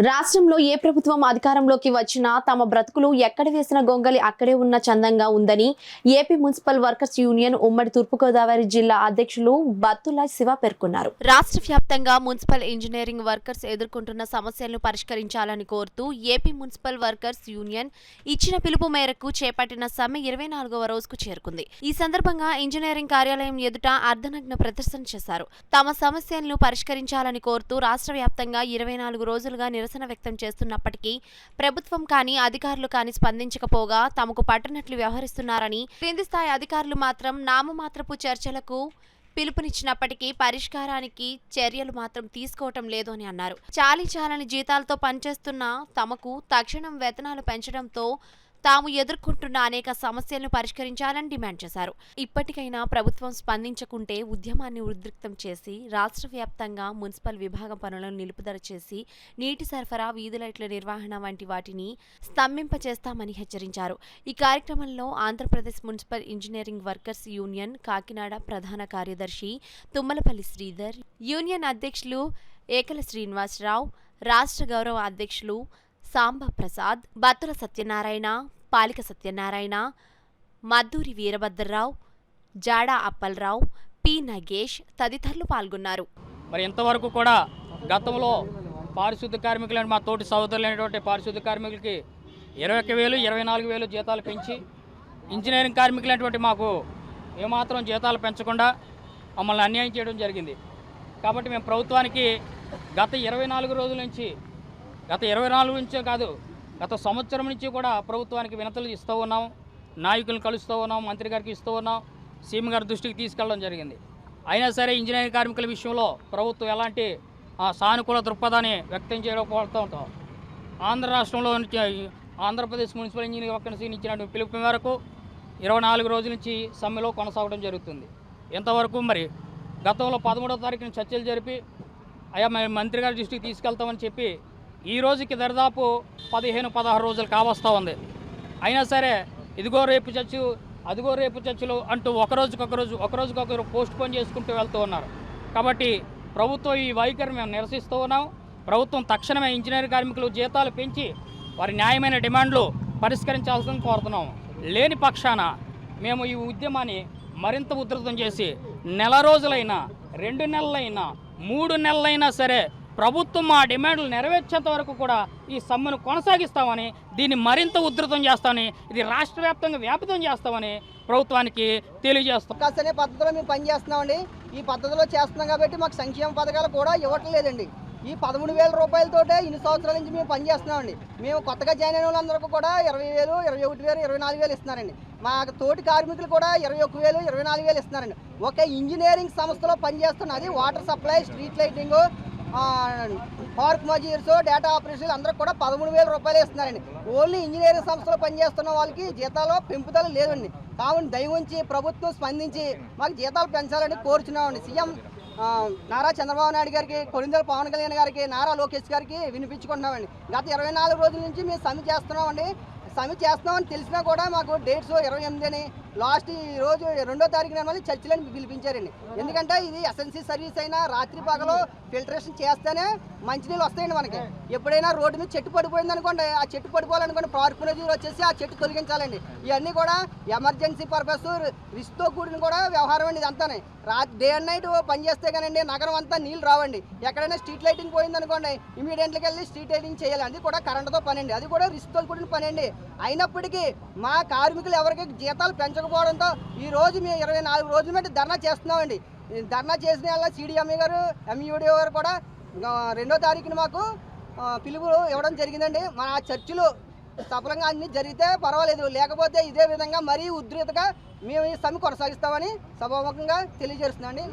రాష్ట్రంలో ఏ ప్రభుత్వం అధికారంలోకి వచ్చినా తమ బ్రతుకులు ఎక్కడ వేసిన గొంగలి అక్కడే ఉన్న చందంగా ఉందని ఏపీ మున్సిపల్ వర్కర్స్ యూనియన్ ఉమ్మడి తూర్పుగోదావరి జిల్లా అధ్యక్షులు బత్తుల శివ పేర్కొన్నారు. రాష్ట్ర వ్యాప్తంగా మున్సిపల్ ఇంజనీరింగ్ వర్కర్స్ ఎదుర్కొంటున్న సమస్యలను పరిష్కరించాలని కోరుతూ ఏపీ మున్సిపల్ వర్కర్స్ యూనియన్ ఇచ్చిన పిలుపు మేరకు చేపట్టిన సమ్మె 24వ రోజుకు చేరుకుంది. ఈ సందర్భంగా ఇంజనీరింగ్ కార్యాలయం ఎదుట అర్ధనగ్న ప్రదర్శన చేశారు. తమ సమస్యలను పరిష్కరించాలని కోరుతూ రాష్ట్ర వ్యాప్తంగా 24 రోజులుగా నిరసన వ్యక్తం చేస్తున్నప్పటికీ ప్రభుత్వం కానీ అధికారులు కానీ స్పందించకపోగా తమకు పట్టనట్లు వ్యవహరిస్తున్నారని, క్రింది స్థాయి అధికారులు మాత్రం నామమాత్రపు చర్చలకు పిలుపునిచ్చినప్పటికీ పరిష్కారానికి చర్యలు మాత్రం తీసుకోవటం లేదు అని అన్నారు. చాలీచాలని జీతాలతో పనిచేస్తున్న తమకు తక్షణం వేతనాలు పెంచడంతో తాము ఎదుర్కొంటున్న అనేక సమస్యలను పరిష్కరించాలని డిమాండ్ చేశారు. ఇప్పటికైనా ప్రభుత్వం స్పందించకుంటే ఉద్యమాన్ని ఉధృతం చేసి రాష్ట్ర వ్యాప్తంగా మున్సిపల్ విభాగం పనులను నిలుపుదల చేసి నీటి సరఫరా, వీధి లైట్ల నిర్వహణ వంటి వాటిని స్తంభింపచేస్తామని హెచ్చరించారు. ఈ కార్యక్రమంలో Andhra Pradesh municipal engineering workers union Kakinada ప్రధాన కార్యదర్శి తుమ్మలపల్లి శ్రీధర్, యూనియన్ అధ్యక్షులు ఏకల శ్రీనివాసరావు, రాష్ట్ర గౌరవ అధ్యక్షులు సాంబ ప్రసాద్, బత్తుల సత్యనారాయణ, పాలిక సత్యనారాయణ, మద్దూరి వీరభద్రరావు, జాడా అప్పలరావు, పి నగేష్ తదితరులు పాల్గొన్నారు. మరి ఇంతవరకు కూడా గతంలో పారిశుద్ధ కార్మికులైన మా తోటి సోదరులైనటువంటి పారిశుద్ధ కార్మికులకి 21,000, 24,000 జీతాలు పెంచి ఇంజనీరింగ్ కార్మికులైనటువంటి మాకు ఏమాత్రం జీతాలు పెంచకుండా మమ్మల్ని అన్యాయం చేయడం జరిగింది. కాబట్టి మేము ప్రభుత్వానికి గత 24 రోజుల నుంచి, గత 24 నుంచే కాదు, గత సంవత్సరం నుంచి కూడా ప్రభుత్వానికి వినతులు ఇస్తూ ఉన్నాం, నాయకులను కలుస్తూ ఉన్నాం, మంత్రి గారికి ఇస్తూ ఉన్నాం, సీఎం గారి దృష్టికి తీసుకెళ్ళడం జరిగింది. అయినా సరే ఇంజనీరింగ్ కార్మికుల విషయంలో ప్రభుత్వం ఎలాంటి సానుకూల దృక్పథాన్ని వ్యక్తం చేయకపోతూ ఉంటాం. ఆంధ్ర రాష్ట్రంలో ఆంధ్రప్రదేశ్ మున్సిపల్ ఇంజనీరింగ్ వర్కర్స్ ఇచ్చిన పిలుపు మేరకు 24 రోజుల నుంచి సమ్మెలో కొనసాగడం జరుగుతుంది. ఇంతవరకు మరి గతంలో 13వ తారీఖున చర్చలు జరిపి అయ్యా మేము మంత్రి గారి దృష్టికి తీసుకెళ్తామని చెప్పి ఈ రోజుకి దరిదాపు 15-16 రోజులు కావస్తూ ఉంది. అయినా సరే ఇదిగో రేపు చర్చు, అదిగో రేపు చర్చలు అంటూ ఒకరోజుకొకరు పోస్ట్ పోన్ చేసుకుంటూ వెళ్తూ ఉన్నారు. కాబట్టి ప్రభుత్వం ఈ వైఖరి మేము నిరసిస్తూ ఉన్నాం. ప్రభుత్వం తక్షణమే ఇంజనీరింగ్ కార్మికులు జీతాలు పెంచి వారి న్యాయమైన డిమాండ్లు పరిష్కరించాల్సిందని కోరుతున్నాం. లేని పక్షాన మేము ఈ ఉద్యమాన్ని మరింత ఉధృతం చేసి నెల రోజులైనా, 2 నెలలైనా, 3 నెలలైనా సరే ప్రభుత్వం మా డిమాండ్లు నెరవేర్చేంత వరకు కూడా ఈ సమ్మెను కొనసాగిస్తామని, దీన్ని మరింత ఉధృతం చేస్తామని, ఇది రాష్ట్ర వ్యాప్తంగా వ్యాపితం చేస్తామని ప్రభుత్వానికి తెలియజేస్తాం. అనే పద్ధతిలో మేము పనిచేస్తున్నామండి. ఈ పద్ధతిలో చేస్తున్నాం కాబట్టి మాకు సంక్షేమ పథకాలు కూడా ఇవ్వటం లేదండి. ఈ 13,000 రూపాయలతోటే ఇన్ని సంవత్సరాల నుంచి మేము పనిచేస్తున్నామండి. మేము కొత్తగా జాయిన్ అయిన వాళ్ళందరికీ కూడా 20,000, 21,000, 24,000 ఇస్తున్నారండి. మా తోటి కార్మికులు కూడా 21,000, 24,000 ఇస్తున్నారండి. ఒక ఇంజనీరింగ్ సంస్థలో పనిచేస్తున్న, అది water supply, street lighting, park మజీర్స్, డేటా ఆపరేషన్లు అందరికి కూడా 13,000 రూపాయలు ఇస్తున్నారండి. ఓన్లీ ఇంజనీరింగ్ సంస్థలో పనిచేస్తున్న వాళ్ళకి జీతాలు పెంపుదల లేదండి. కావున దయవుంచి ప్రభుత్వం స్పందించి మాకు జీతాలు పెంచాలని కోరుచున్నామండి. సీఎం నారా చంద్రబాబు నాయుడు గారికి, కొనిదెల పవన్ కళ్యాణ్ గారికి, నారా లోకేష్ గారికి వినిపించుకుంటున్నామండి. గత 24 రోజుల నుంచి మేము సమ్మె చేస్తున్నామండి. సమ్మె చేస్తున్నామని తెలిసినా కూడా మాకు డేట్స్ 28 అని, లాస్ట్ ఈ రోజు 2వ తారీఖున మళ్ళీ చర్చలని పిలిపించారండి. ఎందుకంటే ఇది ఎస్ఎన్సీ సర్వీస్ అయినా రాత్రి పగలు ఫిల్టరేషన్ చేస్తేనే మంచినీళ్ళు వస్తాయండి. మనకి ఎప్పుడైనా రోడ్డు మీద చెట్టు పడిపోయింది అనుకోండి, ఆ చెట్టు పడిపోవాలనుకోండి పార్క్ నజీర్ వచ్చేసి ఆ చెట్టు తొలగించాలండి. ఇవన్నీ కూడా ఎమర్జెన్సీ పర్పస్, రిస్క్తో కూడిన కూడా వ్యవహారం అండి. ఇదంతానే డే అండ్ నైట్ పనిచేస్తే కానండి నగరం అంతా నీళ్ళు రావండి. ఎక్కడైనా స్ట్రీట్ లైటింగ్ పోయింది అనుకోండి, ఇమీడియట్గా వెళ్ళి స్ట్రీట్ లైటింగ్ చేయాలి. అది కూడా కరెంటుతో పని అండి, అది కూడా రిస్క్తో కూడిన పని అండి. అయినప్పటికీ మా కార్మికులు ఎవరికి జీతాలు పెంచకపోవడంతో ఈ రోజు మేము 24 రోజుల మధ్య ధర్నా చేస్తున్నామండి. ధర్నా చేసిన వల్ల సిడిఎంఏ గారు, ఎంఈఓడిఓ గారు కూడా 2వ తారీఖున మాకు పిలుపు ఇవ్వడం జరిగిందండి. మా చర్చలు సఫలంగా అన్ని జరిగితే పర్వాలేదు, లేకపోతే ఇదే విధంగా మరీ ఉధృతగా మేము ఈ సమ్మె కొనసాగిస్తామని సభాముఖంగా తెలియజేస్తున్నామండి.